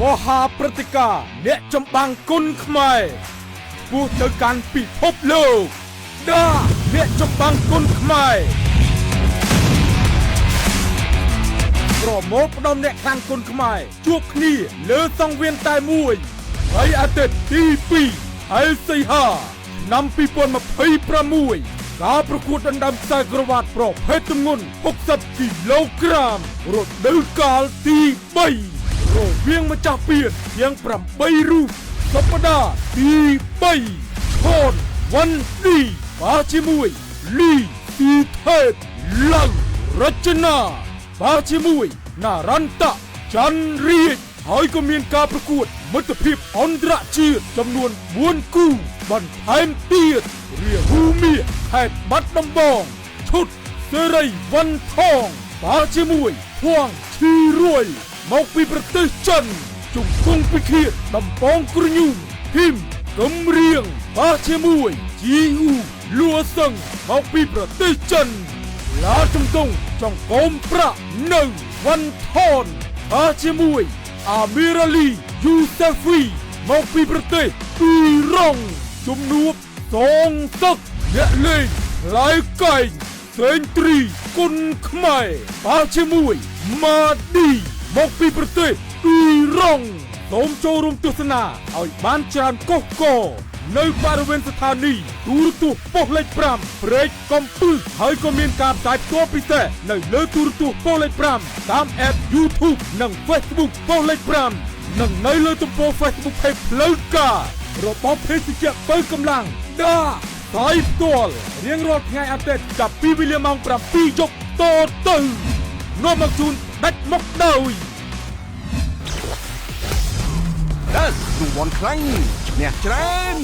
មហាព្រឹត្តិការណ៍អ្នកចម្បាំងគុនខ្មែរពោះទៅកាន់ពិភពលោកដាអ្នកចម្បាំងគុនខ្មែរប្រមូលផ្ដុំអ្នកខាងគុនខ្មែរជួបគ្នាលើសង្វៀនតែមួយថ្ងៃអាទិត្យទី2ខែសីហាឆ្នាំ2026ការប្រកួតដណ្ដើមខ្សែក្រវ៉ាត់ប្រភេទទម្ងន់60គីឡូក្រាមរដូវកាលទី3រវាងម្ចាស់ពានទាំង8រូបសប្តាហ៍ទី3ឈុនវ៉ាន់ឌីបាជាមួយលីទីថេតឡើងរចនាបាជាមួយណារ៉ាន់តាច័ន្ទរាជហើយក៏មានការប្រកួតមិត្តភាពអន្តរជាតិចំនួន4គូបន្ថែមទៀតរាហូមាខេត្តបាត់ដំបងឈុតសេរីវ៉ាន់ថងបាជាមួយភួងឈីរួយមកពីប្រទេសចិនជង្គង់ពិឃាតដំបងក្រញូងហ៊ីមកំរៀងបាជាមួយជីអ៊ូលួសឹងមកពីប្រទេសចិនឡាជំទង់ចង្គមប្រាក់នៅវ៉ាន់ថនបាជាមួយអាមីរ៉ាលីយូសេហ្វីមកពីប្រទេសពីរ៉ុងជំនួបសងទឹកអ្នកលេងឡាយកែងសេងទ្រីគុនខ្មែរបាជាមួយម៉ាឌីមកពីប្រទេសពីរ៉ុងសូមចូលរួមទស្សនាឲ្យបានច្រើនកុះកនៅបរិវេណស្ថានីយ៍ទូរទស្សន៍ប៉ុស្តិ៍លេខ5ព្រែកកំពឹសហើយក៏មានការផ្សាយផ្ទាល់ពិសេសនៅលើទូរទស្សន៍ប៉ុស្តិ៍លេខ5តាម App YouTube និង Facebook ប៉ុស្តិ៍លេខ5និងនៅលើទំព័រ Facebook Page ផ្លូវការរបស់ភេសជ្ជៈបើកម្លាំងដាផ្សាយផ្ទាល់រៀងរាល់ថ្ងៃអាទិត្យចាប់ពីវេលាម៉ោង7យប់តទៅនាំមកជូនដាច់មកដោយDas រង្វាន់ខ្លាំងឈ្នះច្រើន